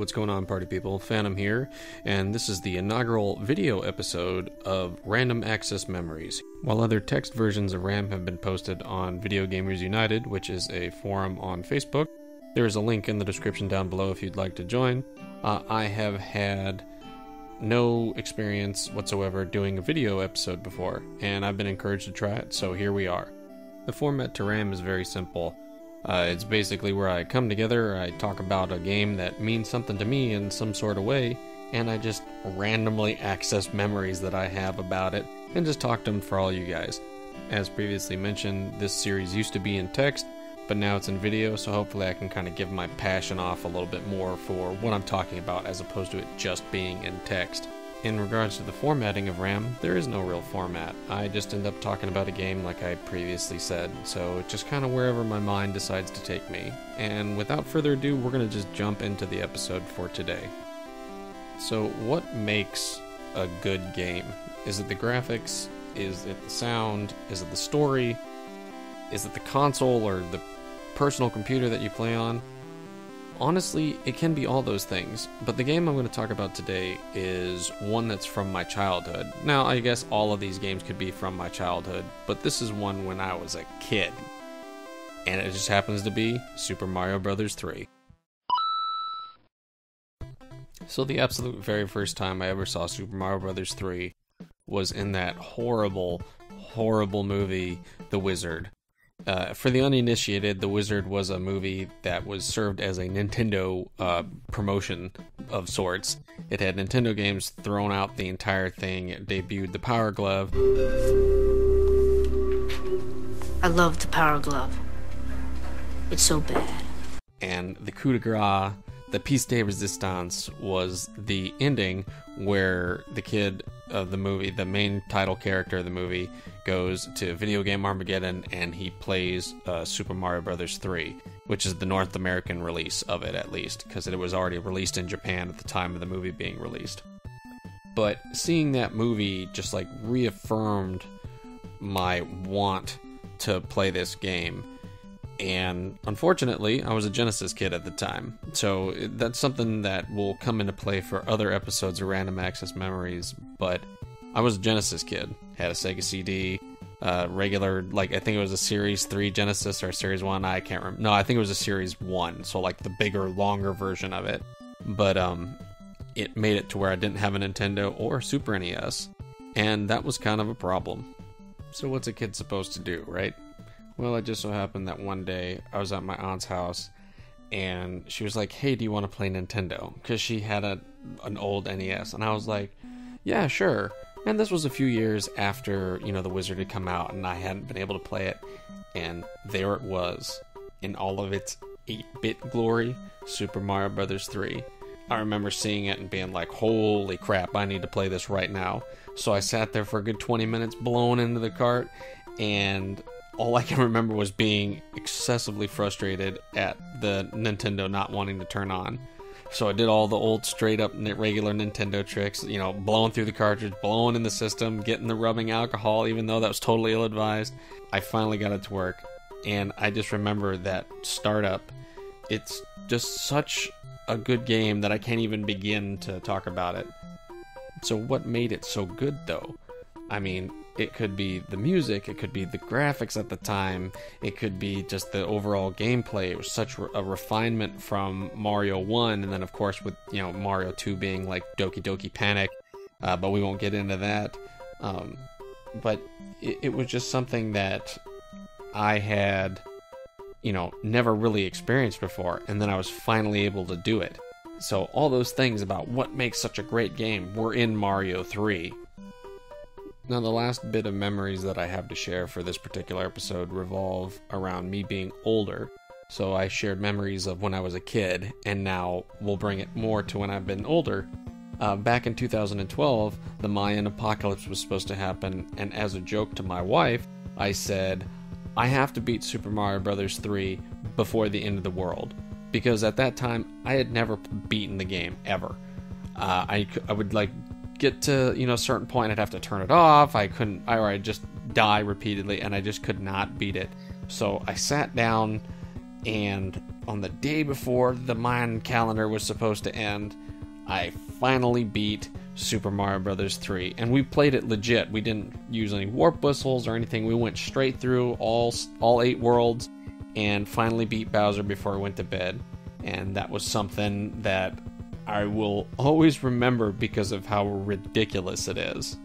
what's going on, party people? Phantom here, and this is the inaugural video episode of Random Access Memories. While other text versions of RAM have been posted on Video Gamers United, which is a forum on Facebook, there is a link in the description down below if you'd like to join. I have had no experience whatsoever doing a video episode before, and I've been encouraged to try it, so here we are. The format to RAM is very simple. It's basically where I come together, I talk about a game that means something to me in some sort of way, and I just randomly access memories that I have about it, and just talk to them for all you guys. As previously mentioned, this series used to be in text, but now it's in video, so hopefully I can kind of give my passion off a little bit more for what I'm talking about, as opposed to it just being in text. In regards to the formatting of RAM, there is no real format. I just end up talking about a game like I previously said, so it's just kind of wherever my mind decides to take me. And without further ado, we're going to just jump into the episode for today. So what makes a good game? Is it the graphics? Is it the sound? Is it the story? Is it the console or the personal computer that you play on? Honestly, it can be all those things, but the game I'm going to talk about today is one that's from my childhood. Now, I guess all of these games could be from my childhood, but this is one when I was a kid. And it just happens to be Super Mario Bros. 3. So the absolute very first time I ever saw Super Mario Bros. 3 was in that horrible, horrible movie, The Wizard. For the uninitiated, The Wizard was a movie that was served as a Nintendo promotion of sorts. It had Nintendo games thrown out the entire thing. It debuted the Power Glove. I love the Power Glove. It's so bad. And the coup de grace, the piece de resistance, was the ending where the kid of the movie, the main title character of the movie, goes to Video Game Armageddon and he plays Super Mario Bros. 3, which is the North American release of it, at least, because it was already released in Japan at the time of the movie being released. But seeing that movie just like reaffirmed my want to play this game. And unfortunately, I was a Genesis kid at the time, so that's something that will come into play for other episodes of Random Access Memories, but I was a Genesis kid, had a Sega CD, regular, like, I think it was a Series 3 Genesis or Series 1, I can't remember. No, I think it was a Series 1, so like the bigger, longer version of it. But it made it to where I didn't have a Nintendo or Super NES, and that was kind of a problem. So what's a kid supposed to do, right? Well, it just so happened that one day I was at my aunt's house, and she was like, hey, do you want to play Nintendo? Because she had an old NES, and I was like, yeah, sure. And this was a few years after, The Wizard had come out, and I hadn't been able to play it, and there it was, in all of its 8-bit glory, Super Mario Bros. 3. I remember seeing it and being like, holy crap, I need to play this right now. So I sat there for a good 20 minutes, blown into the cart, and all I can remember was being excessively frustrated at the Nintendo not wanting to turn on. So I did all the old straight-up regular Nintendo tricks, blowing through the cartridge, blowing in the system, getting the rubbing alcohol, even though that was totally ill-advised. I finally got it to work, and I just remember that startup. It's just such a good game that I can't even begin to talk about it. So what made it so good, though? I mean, it could be the music, it could be the graphics at the time, it could be just the overall gameplay. It was such a refinement from Mario 1, and then of course with, Mario 2 being like Doki Doki Panic, but we won't get into that. But it was just something that I had, never really experienced before, and then I was finally able to do it. So all those things about what makes such a great game were in Mario 3. Now, the last bit of memories that I have to share for this particular episode revolve around me being older. So I shared memories of when I was a kid, and now we'll bring it more to when I've been older. Back in 2012, the Mayan apocalypse was supposed to happen, and as a joke to my wife, I said, I have to beat Super Mario Bros. 3 before the end of the world. Because at that time, I had never beaten the game, ever. I would, get to a certain point, I'd have to turn it off. I'd just die repeatedly, and I just could not beat it. So I sat down and on the day before the Mayan calendar was supposed to end, I finally beat Super Mario Bros. 3, and we played it legit. We didn't use any warp whistles or anything. We went straight through all 8 worlds and finally beat Bowser before I went to bed, and that was something that I will always remember because of how ridiculous it is.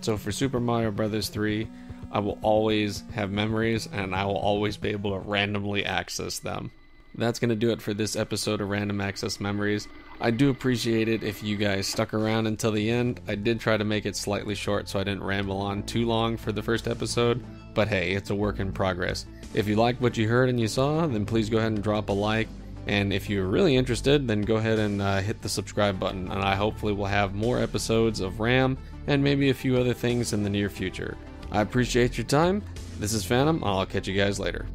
So for Super Mario Bros. 3, I will always have memories, and I will always be able to randomly access them. That's going to do it for this episode of Random Access Memories. I do appreciate it if you guys stuck around until the end. I did try to make it slightly short so I didn't ramble on too long for the first episode, but hey, it's a work in progress. If you liked what you heard and you saw, then please go ahead and drop a like, and if you're really interested, then go ahead and hit the subscribe button, and I hopefully will have more episodes of RAM and maybe a few other things in the near future. I appreciate your time. This is Phantom. I'll catch you guys later.